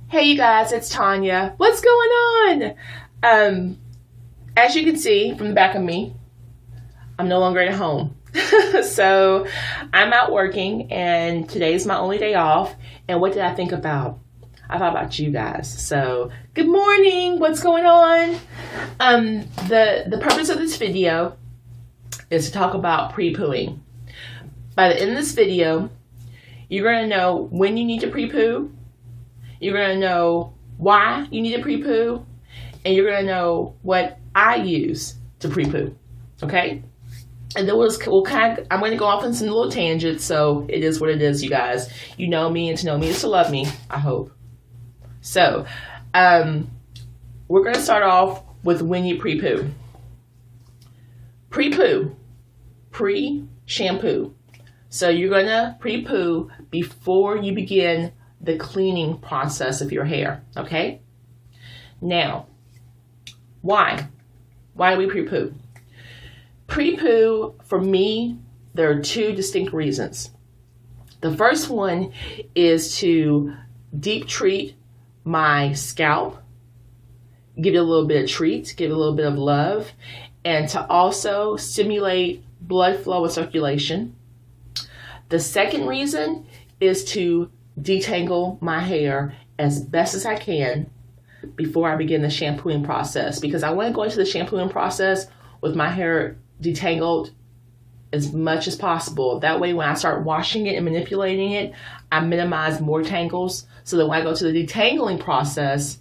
Hey you guys, it's Tanya. What's going on? As you can see from the back of me, I'm no longer at home. So I'm out working and today's my only day off. And what did I think about? I thought about you guys. So good morning. What's going on? The purpose of this video is to talk about pre-pooing. By the end of this video, you're going to know when you need to pre-poo. You're going to know why you need to pre-poo, and you're going to know what I use to pre-poo, okay? And then I'm going to go off on some little tangents, so it is what it is, you guys. You know me, and to know me is to love me, I hope. So, we're going to start off with when you pre-poo. Pre-poo, pre-shampoo. So you're going to pre-poo before you begin the cleaning process of your hair, okay? Now, why? Why do we pre-poo? Pre-poo, for me, there are two distinct reasons. The first one is to deep treat my scalp, give it a little bit of treat, give it a little bit of love, and to also stimulate blood flow and circulation. The second reason is to detangle my hair as best as I can before I begin the shampooing process, because I want to go into the shampooing process with my hair detangled as much as possible. That way when I start washing it and manipulating it, I minimize more tangles, so that when I go to the detangling process,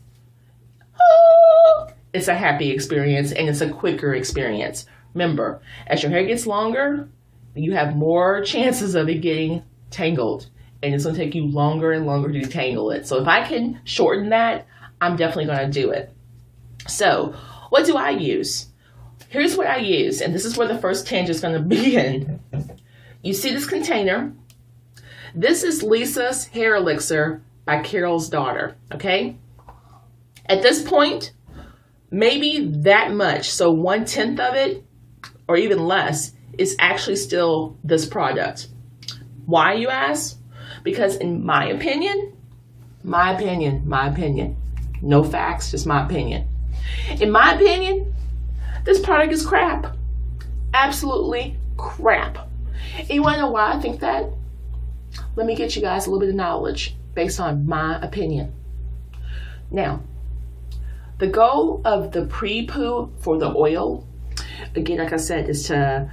it's a happy experience and it's a quicker experience. Remember, as your hair gets longer, you have more chances of it getting tangled. And it's going to take you longer and longer to detangle it. So if I can shorten that, I'm definitely going to do it. So what do I use? Here's what I use. And this is where the first tangent is going to begin. You see this container? This is Lisa's Hair Elixir by Carol's Daughter. Okay? At this point, maybe that much, so 1/10 of it, or even less, is actually still this product. Why, you ask? Because in my opinion, no facts, just my opinion. In my opinion, this product is crap. Absolutely crap. And you want to know why I think that? Let me get you guys a little bit of knowledge based on my opinion. Now, the goal of the pre-poo for the oil, again, like I said, is to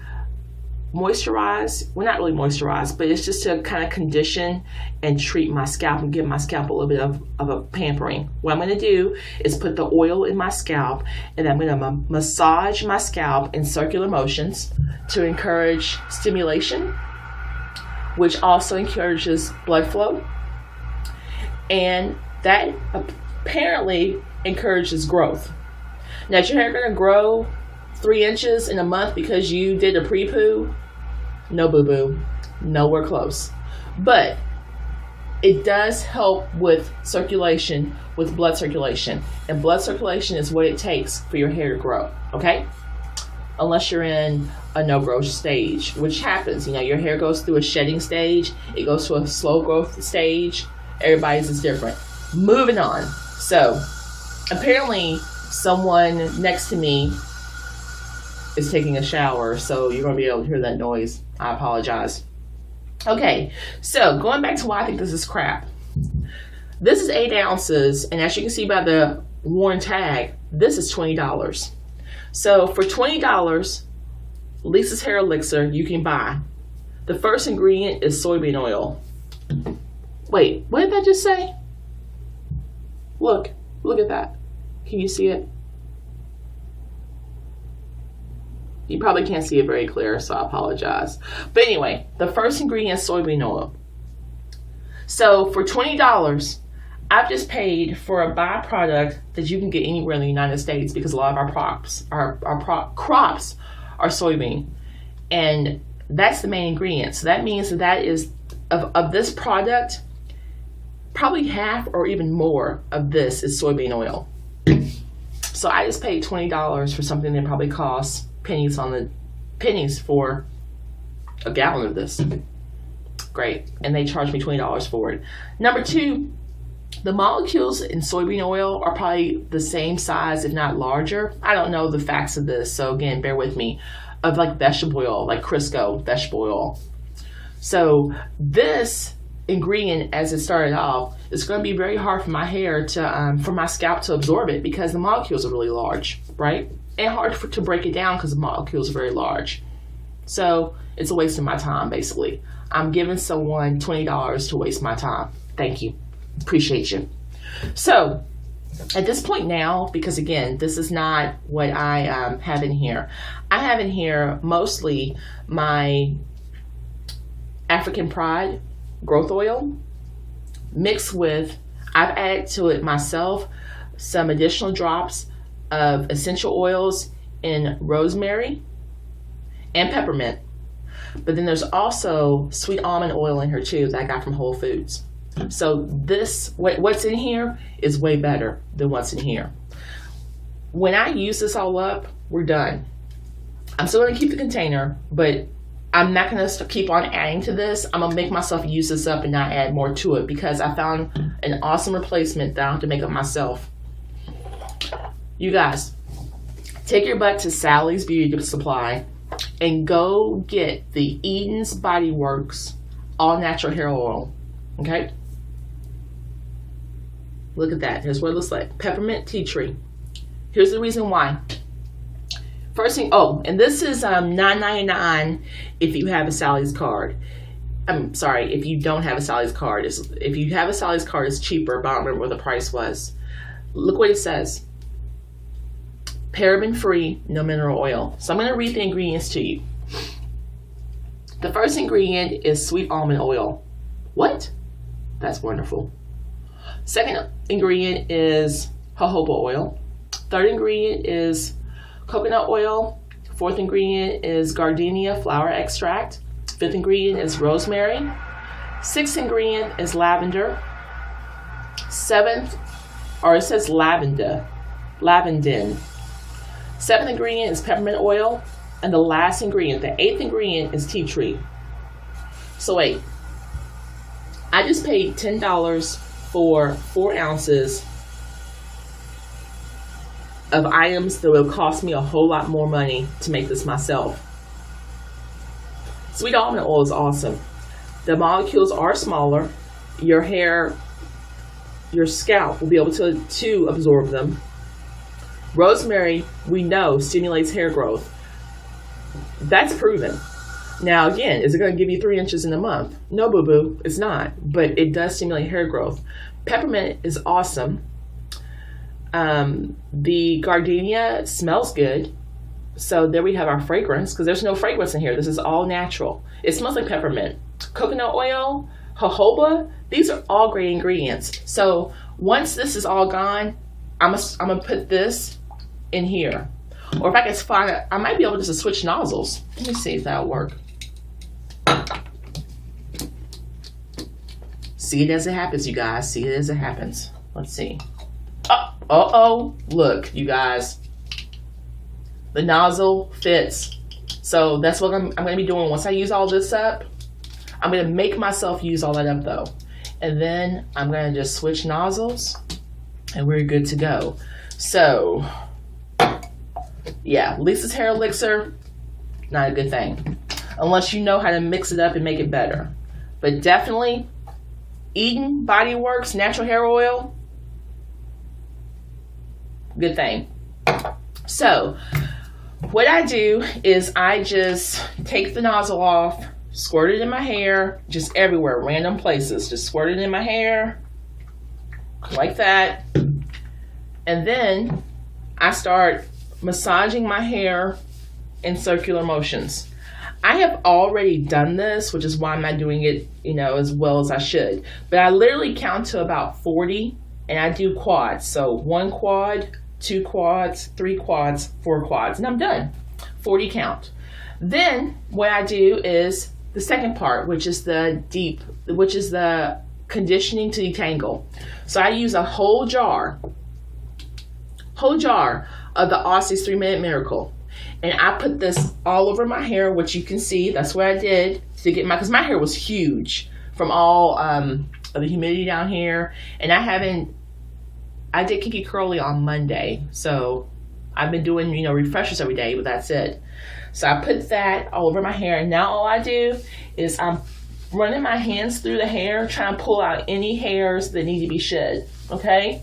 moisturize, well, not really moisturize, but it's just to kind of condition and treat my scalp and give my scalp a little bit of a pampering. What I'm going to do is put the oil in my scalp, and I'm going to massage my scalp in circular motions to encourage stimulation, which also encourages blood flow, and that apparently encourages growth. Now, is your hair going to grow 3 inches in a month because you did a pre-poo? No, boo-boo. Nowhere close. But it does help with circulation, with blood circulation. And blood circulation is what it takes for your hair to grow, okay? Unless you're in a no-growth stage, which happens. You know, your hair goes through a shedding stage. It goes to a slow growth stage. Everybody's is different. Moving on. So, apparently, someone next to me is taking a shower, so you're going to be able to hear that noise. I apologize. Okay, so going back to why I think this is crap. This is 8 ounces, and as you can see by the worn tag, this is $20. So for $20, Lisa's Hair Elixir you can buy. The first ingredient is soybean oil. Wait, what did that just say? Look at that. Can you see it? You probably can't see it very clear, so I apologize. But anyway, the first ingredient is soybean oil. So for $20, I've just paid for a byproduct that you can get anywhere in the United States, because a lot of our crops are soybean. And that's the main ingredient. So that means that is, of this product, probably half or even more of this is soybean oil. So I just paid $20 for something that probably costs pennies for a gallon of this. Great. And they charged me $20 for it. Number two, The molecules in soybean oil are probably the same size, if not larger. I don't know the facts of this, so again, bear with me. Of like vegetable oil, like Crisco vegetable oil. So this ingredient, as it started off, is going to be very hard for my hair to, for my scalp to absorb it because the molecules are really large, right? And hard to break it down because the molecules are very large. So it's a waste of my time, basically. I'm giving someone $20 to waste my time. Thank you. Appreciate you. So at this point now, because again, this is not what I have in here. I have in here mostly my African Pride growth oil mixed with, I've added to it myself some additional drops of essential oils in rosemary and peppermint. But then there's also sweet almond oil in here too that I got from Whole Foods. So this, what's in here is way better than what's in here. When I use this all up, we're done. I'm still going to keep the container, but I'm not going to keep on adding to this. I'm going to make myself use this up and not add more to it because I found an awesome replacement that I don't have to make up myself. You guys, take your butt to Sally's Beauty Supply and go get the Eden's Body Works all natural hair oil. Okay? Look at that. Here's what it looks like. Peppermint tea tree. Here's the reason why. First thing, oh, and this is $9.99 if you have a Sally's card. I'm sorry, if you don't have a Sally's card. If you have a Sally's card, it's cheaper, but I don't remember what the price was. Look what it says. Paraben-free, no mineral oil. So I'm going to read the ingredients to you. The first ingredient is sweet almond oil. What? That's wonderful. Second ingredient is jojoba oil. Third ingredient is coconut oil. Fourth ingredient is gardenia flower extract. Fifth ingredient is rosemary. Sixth ingredient is lavender. Seventh, or it says lavendin. Seventh ingredient is peppermint oil. And the last ingredient, the eighth ingredient, is tea tree. So wait, I just paid $10 for 4 ounces of items that will cost me a whole lot more money to make this myself. Sweet almond oil is awesome. The molecules are smaller. Your hair, your scalp will be able to absorb them. Rosemary, we know, stimulates hair growth. That's proven. Now, again, is it going to give you 3 inches in a month? No, boo-boo, it's not. But it does stimulate hair growth. Peppermint is awesome. The gardenia smells good. So there we have our fragrance, because there's no fragrance in here. This is all natural. It smells like peppermint. Coconut oil, jojoba, these are all great ingredients. So once this is all gone, I'm gonna put this in here. Or if I can find it, I might be able to just switch nozzles. Let me see if that'll work. See it as it happens, you guys. See it as it happens. Let's see. Oh, look, you guys. The nozzle fits. So that's what I'm going to be doing. Once I use all this up, I'm going to make myself use all that up, though. And then I'm going to just switch nozzles, and we're good to go. So, yeah, Lisa's Hair Elixir, not a good thing. Unless you know how to mix it up and make it better. But definitely, Eden Body Works Natural Hair Oil, good thing. So, what I do is I just take the nozzle off, squirt it in my hair, just everywhere, random places. Just squirt it in my hair, like that. And then I start massaging my hair in circular motions. I have already done this, which is why I'm not doing it, as well as I should. But I literally count to about 40, and I do quads. So 1 quad, 2 quads, 3 quads, 4 quads, and I'm done. 40 count. Then what I do is the second part, which is the conditioning to detangle. So I use a whole jar of the Aussie's 3-Minute Miracle. And I put this all over my hair, which you can see. That's what I did to get because my hair was huge from all of the humidity down here. And I did Kinky Curly on Monday. So I've been doing, refreshers every day, but that's it. So I put that all over my hair. And now all I do is I'm running my hands through the hair, trying to pull out any hairs that need to be shed. Okay?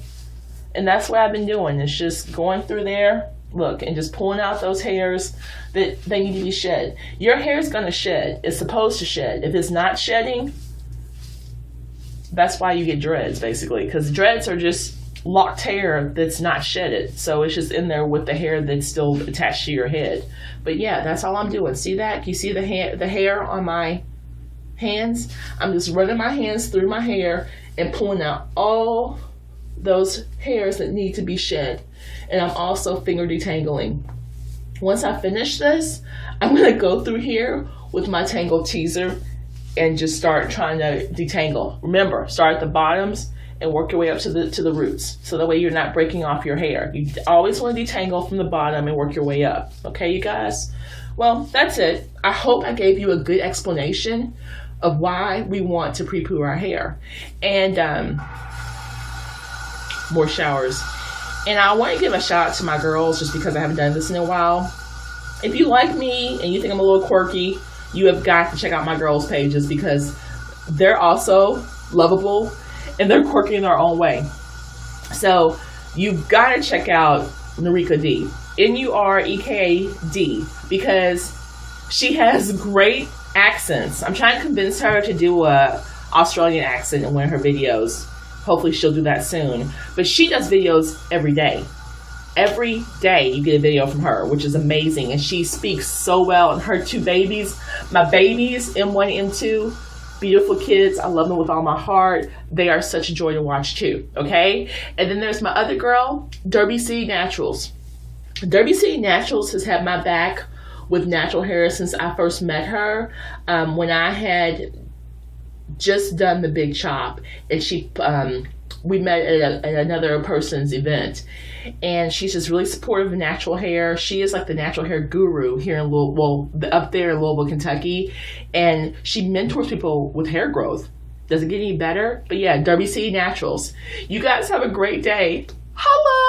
And that's what I've been doing. It's just going through there, look, and just pulling out those hairs that they need to be shed. Your hair is going to shed. It's supposed to shed. If it's not shedding, that's why you get dreads, basically. Because dreads are just locked hair that's not shedded. So it's just in there with the hair that's still attached to your head. But yeah, that's all I'm doing. See that? Can you see the hair on my hands? I'm just running my hands through my hair and pulling out all those hairs that need to be shed. And I'm also finger detangling. Once I finish this, I'm going to go through here with my Tangle Teaser and just start trying to detangle. Remember, start at the bottoms and work your way up to the roots. So that way you're not breaking off your hair. You always want to detangle from the bottom and work your way up. Okay, you guys? Well, that's it. I hope I gave you a good explanation of why we want to pre-poo our hair. And more showers. And I want to give a shout out to my girls just because I haven't done this in a while. If you like me and you think I'm a little quirky, you have got to check out my girls' pages because they're also lovable and they're quirky in their own way. So you've got to check out Nureka D, N-U-R-E-K-A-D, because she has great accents. I'm trying to convince her to do a Australian accent in one of her videos. Hopefully she'll do that soon. But she does videos every day. Every day you get a video from her, which is amazing. And she speaks so well. And her two babies, my babies, M1, M2, beautiful kids. I love them with all my heart. They are such a joy to watch too. Okay? And then there's my other girl, Derby City Naturals. Derby City Naturals has had my back with natural hair since I first met her. When I had just done the big chop, and we met at another person's event, and she's just really supportive of natural hair. She is like the natural hair guru here in Louisville, up there in Louisville, Kentucky, and she mentors people with hair growth. Does it get any better? But yeah, Derby City Naturals. You guys have a great day. Holla!